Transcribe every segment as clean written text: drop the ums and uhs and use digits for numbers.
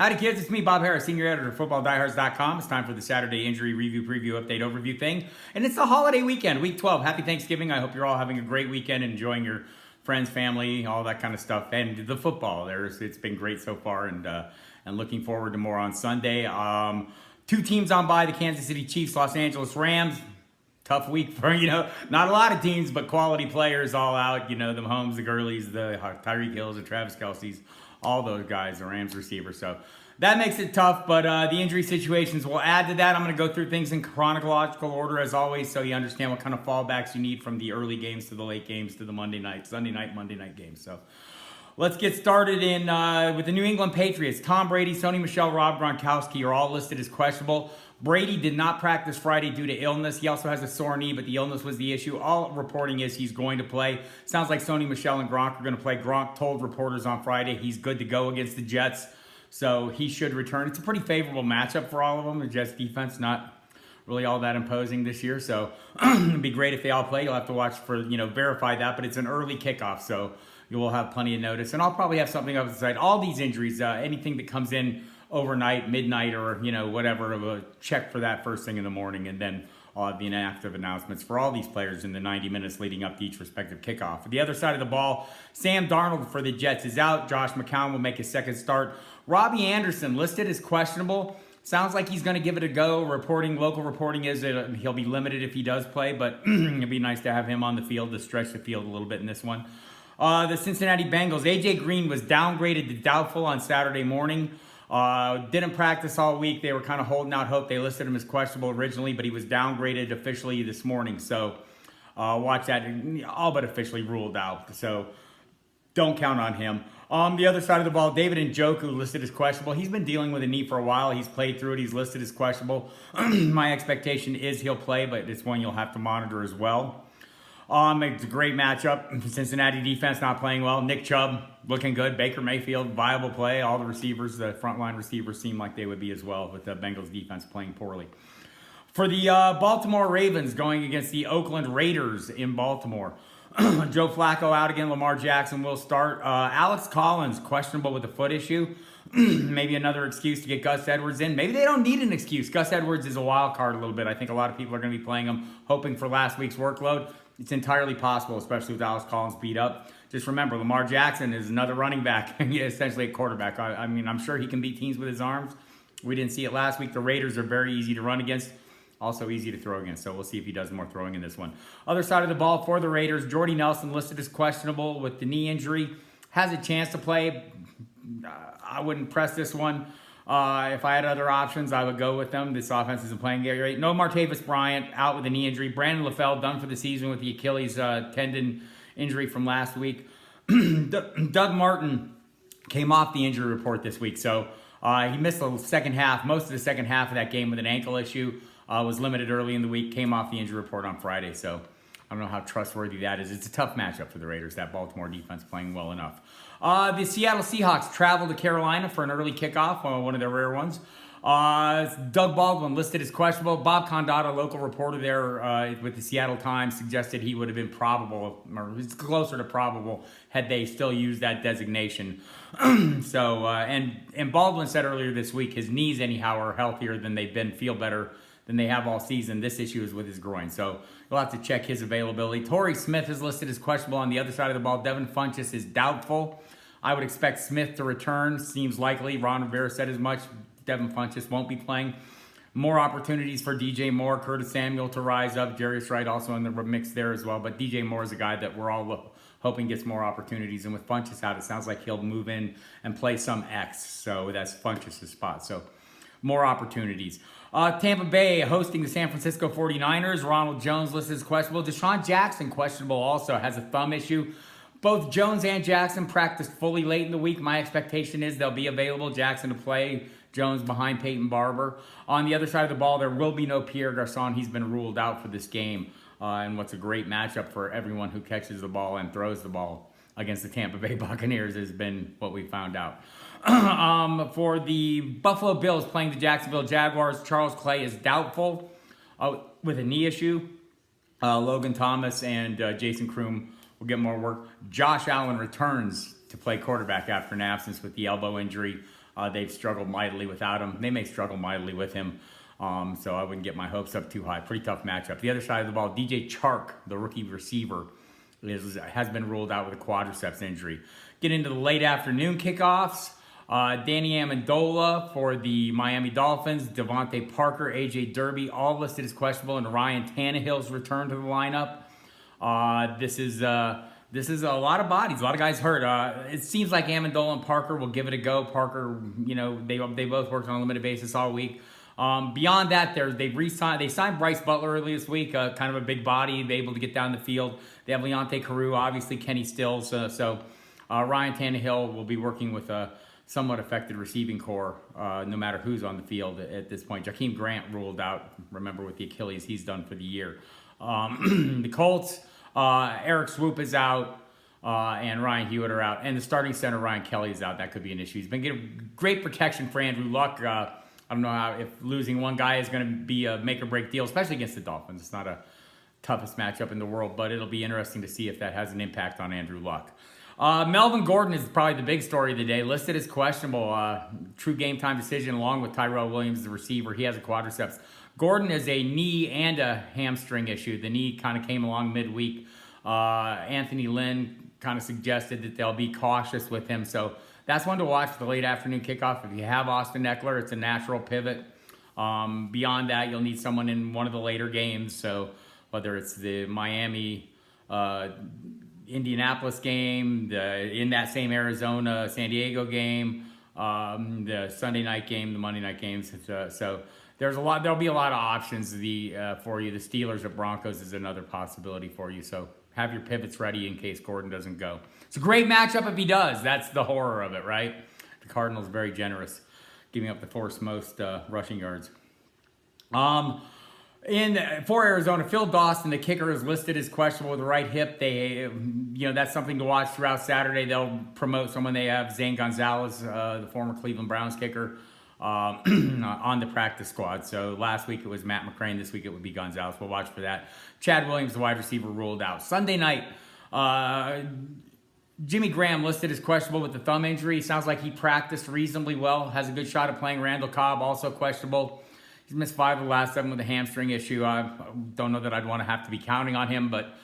Howdy kids, it's me, Bob Harris, Senior Editor of FootballDiehards.com. It's time for the Saturday injury review, preview, update, overview thing. And it's the holiday weekend, week 12. Happy Thanksgiving. I hope you're all having a great weekend, enjoying your friends, family, all that kind of stuff. And the football, it's been great so far, and looking forward to more on Sunday. Two teams on bye, the Kansas City Chiefs, Los Angeles Rams. Tough week for, not a lot of teams, but quality players all out. The Mahomes, the Gurleys, the Tyreek Hills, the Travis Kelce's, all those guys, the Rams receivers. So that makes it tough, but the injury situations will add to that. I'm going to go through things in chronological order as always, so you understand what kind of fallbacks you need from the early games to the late games to the Monday night, Monday night games. So let's get started with the New England Patriots. Tom Brady, Sony Michel, Rob Gronkowski are all listed as questionable. Brady did not practice Friday due to illness. He also has a sore knee, but the illness was the issue. All reporting is he's going to play. Sounds like Sony Michel and Gronk are going to play. Gronk told reporters on Friday he's good to go against the Jets, so he should return. It's a pretty favorable matchup for all of them. The Jets defense not really all that imposing this year, so it'd be great if they all play. You'll have to watch for, verify that, but it's an early kickoff, so you will have plenty of notice. And I'll probably have something up the side. All these injuries, anything that comes in overnight, midnight, or whatever, of a check for that first thing in the morning, and then I'll have the inactive announcements for all these players in the 90 minutes leading up to each respective kickoff. The other side of the ball, Sam Darnold for the Jets is out. Josh McCown will make his second start. Robbie Anderson listed as questionable. Sounds like he's going to give it a go. Local reporting is that he'll be limited if he does play, but it'd be nice to have him on the field to stretch the field a little bit in this one. The Cincinnati Bengals, A.J. Green was downgraded to doubtful on Saturday morning. Didn't practice all week. They were kind of holding out hope. They listed him as questionable originally, but he was downgraded officially this morning. So watch that. All but officially ruled out. So don't count on him. The other side of the ball, David Njoku listed as questionable. He's been dealing with a knee for a while. He's played through it. He's listed as questionable. My expectation is he'll play, but it's one you'll have to monitor as well. It's a great matchup. Cincinnati defense not playing well. Nick Chubb looking good. Baker Mayfield, viable play. All the receivers, the frontline receivers seem like they would be as well, with the Bengals defense playing poorly. For the Baltimore Ravens going against the Oakland Raiders in Baltimore. Joe Flacco out again. Lamar Jackson will start. Alex Collins questionable with a foot issue. Maybe another excuse to get Gus Edwards in. Maybe they don't need an excuse. Gus Edwards is a wild card a little bit. I think a lot of people are going to be playing him, hoping for last week's workload. It's entirely possible, especially with Alex Collins beat up. Just remember, Lamar Jackson is another running back, essentially a quarterback. I mean, I'm sure he can beat teams with his arms. We didn't see it last week. The Raiders are very easy to run against, also easy to throw against. So we'll see if he does more throwing in this one. Other side of the ball for the Raiders, Jordy Nelson listed as questionable with the knee injury. Has a chance to play. I wouldn't press this one. If I had other options, I would go with them. This offense isn't playing great. No Martavis Bryant, out with a knee injury. Brandon LaFell done for the season with the Achilles tendon injury from last week. Doug Martin came off the injury report this week, so he missed the second half, most of the second half of that game with an ankle issue. Was limited early in the week, came off the injury report on Friday, so I don't know how trustworthy that is. It's a tough matchup for the Raiders, that Baltimore defense playing well enough. The Seattle Seahawks travel to Carolina for an early kickoff, one of their rare ones. Doug Baldwin listed as questionable. Bob Condotta, local reporter there with the Seattle Times, suggested he would have been probable, or it's closer to probable, had they still used that designation. So, and Baldwin said earlier this week his knees anyhow are healthier than they've been, feel better than they have all season. This issue is with his groin, so you'll have to check his availability. Torrey Smith is listed as questionable on the other side of the ball. Devin Funchess is doubtful. I would expect Smith to return. Seems likely. Ron Rivera said as much. Devin Funchess won't be playing. More opportunities for DJ Moore, Curtis Samuel to rise up. Jarius Wright also in the mix there as well. But DJ Moore is a guy that we're all hoping gets more opportunities. And with Funchess out, it sounds like he'll move in and play some X. So that's Funchess' spot. So more opportunities. Tampa Bay hosting the San Francisco 49ers. Ronald Jones listed as questionable. Deshaun Jackson questionable also, has a thumb issue. Both Jones and Jackson practiced fully late in the week. My expectation is they'll be available. Jackson to play, Jones behind Peyton Barber. On the other side of the ball, there will be no Pierre Garçon. He's been ruled out for this game. And what's a great matchup for everyone who catches the ball and throws the ball against the Tampa Bay Buccaneers has been what we found out. For the Buffalo Bills playing the Jacksonville Jaguars, Charles Clay is doubtful with a knee issue. Logan Thomas and Jason Kroom will get more work. Josh Allen returns to play quarterback after an absence with the elbow injury. They've struggled mightily without him. They may struggle mightily with him. So I wouldn't get my hopes up too high. Pretty tough matchup. The other side of the ball, DJ Chark, the rookie receiver, has been ruled out with a quadriceps injury. Get into the late afternoon kickoffs. Danny Amendola for the Miami Dolphins, Devontae Parker, AJ Derby, all listed as questionable, and Ryan Tannehill's return to the lineup. This is a lot of bodies, a lot of guys hurt. It seems like Amendola and Parker will give it a go. Parker, they both worked on a limited basis all week. Beyond that, they signed Bryce Butler early this week, kind of a big body, able to get down the field. They have Leonte Carew, obviously Kenny Stills. So Ryan Tannehill will be working with a somewhat affected receiving core, no matter who's on the field at this point. Jakeem Grant ruled out, remember, with the Achilles, he's done for the year. The Colts, Eric Swoop is out, and Ryan Hewitt are out. And the starting center, Ryan Kelly, is out. That could be an issue. He's been getting great protection for Andrew Luck. I don't know if losing one guy is going to be a make or break deal, especially against the Dolphins. It's not a toughest matchup in the world, but it'll be interesting to see if that has an impact on Andrew Luck. Melvin Gordon is probably the big story of the day. Listed as questionable. True game time decision along with Tyrell Williams, the receiver. He has a quadriceps. Gordon is a knee and a hamstring issue. The knee kind of came along midweek. Anthony Lynn kind of suggested that they'll be cautious with him. So that's one to watch for the late afternoon kickoff. If you have Austin Eckler, it's a natural pivot. Beyond that, you'll need someone in one of the later games. So whether it's the Miami Indianapolis game, in that same Arizona San Diego game, the Sunday night game, the Monday night games. So there'll be a lot of options for you. The Steelers or Broncos is another possibility for you. So have your pivots ready in case Gordon doesn't go. It's a great matchup if he does. That's the horror of it, right? The Cardinals very generous, giving up the fourth most rushing yards. For Arizona, Phil Dawson, the kicker, is listed as questionable with the right hip. That's something to watch throughout Saturday. They'll promote someone. They have Zane Gonzalez, the former Cleveland Browns kicker, on the practice squad. So last week it was Matt McCrane. This week it would be Gonzalez. We'll watch for that. Chad Williams, the wide receiver, ruled out. Sunday night, Jimmy Graham listed as questionable with the thumb injury. Sounds like he practiced reasonably well. Has a good shot at playing. Randall Cobb, also questionable. He's missed 5 of the last 7 with a hamstring issue. I don't know that I'd want to have to be counting on him, but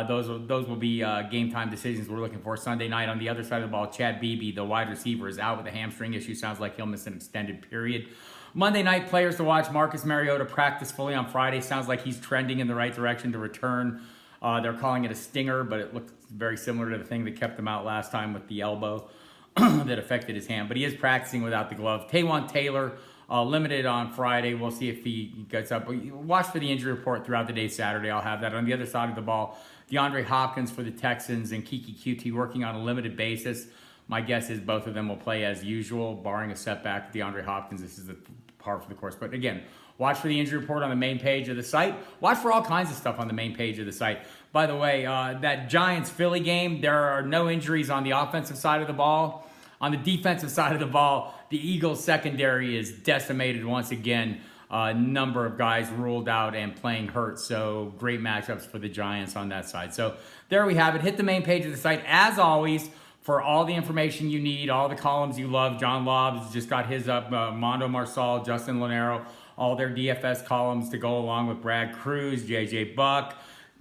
those will be game time decisions we're looking for Sunday night. On the other side of the ball, Chad Beebe, the wide receiver, is out with a hamstring issue. Sounds like he'll miss an extended period. Monday night players to watch: Marcus Mariota practiced fully on Friday. Sounds like he's trending in the right direction to return. They're calling it a stinger, but it looks very similar to the thing that kept him out last time with the elbow that affected his hand. But he is practicing without the glove. Taywan Taylor, limited on Friday. We'll see if he gets up. Watch for the injury report throughout the day Saturday. I'll have that. On the other side of the ball, DeAndre Hopkins for the Texans and Kiki QT working on a limited basis. My guess is both of them will play as usual, barring a setback. DeAndre Hopkins, this is the par for the course. But again, watch for the injury report on the main page of the site. Watch for all kinds of stuff on the main page of the site. By the way, that Giants-Philly game, there are no injuries on the offensive side of the ball. On the defensive side of the ball, the Eagles secondary is decimated once again. A number of guys ruled out and playing hurt. So great matchups for the Giants on that side. So there we have it. Hit the main page of the site. As always, for all the information you need, all the columns you love. John Lobbs just got his up. Mondo Marsal, Justin Lanero, all their DFS columns to go along with Brad Cruz, JJ Buck,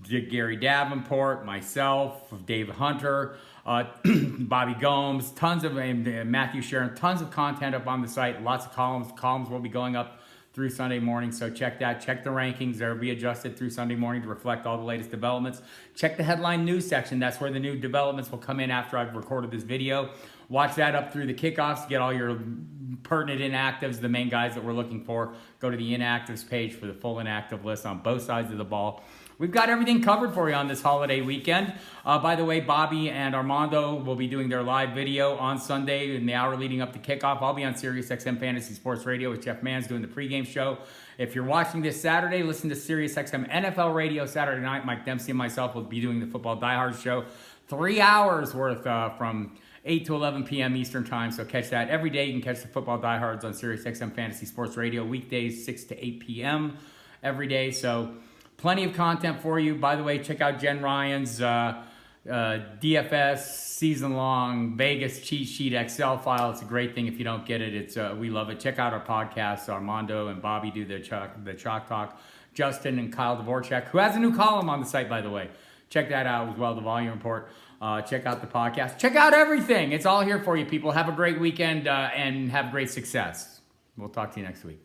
Gary Davenport, myself, Dave Hunter, Bobby Gomes, tons of Matthew Sharon, tons of content up on the site. Lots of columns. Columns will be going up through Sunday morning, so check that. Check the rankings. They'll be adjusted through Sunday morning to reflect all the latest developments. Check the headline news section. That's where the new developments will come in after I've recorded this video. Watch that up through the kickoffs. Get all your pertinent inactives, the main guys that we're looking for. Go to the inactives page for the full inactive list on both sides of the ball. We've got everything covered for you on this holiday weekend. By the way, Bobby and Armando will be doing their live video on Sunday in the hour leading up to kickoff. I'll be on SiriusXM Fantasy Sports Radio with Jeff Manns doing the pregame show. If you're watching this Saturday, listen to SiriusXM NFL Radio Saturday night. Mike Dempsey and myself will be doing the Football Diehards show. 3 hours worth from 8 to 11 p.m. Eastern Time, so catch that. Every day you can catch the Football Diehards on SiriusXM Fantasy Sports Radio. Weekdays, 6 to 8 p.m. every day, so plenty of content for you. By the way, check out Jen Ryan's DFS season-long Vegas cheat sheet Excel file. It's a great thing. If you don't get it, it's we love it. Check out our podcasts. Armando and Bobby do the Chalk Talk. Justin and Kyle Dvorak, who has a new column on the site, by the way. Check that out as well, the Volume Report. Check out the podcast. Check out everything. It's all here for you, people. Have a great weekend and have great success. We'll talk to you next week.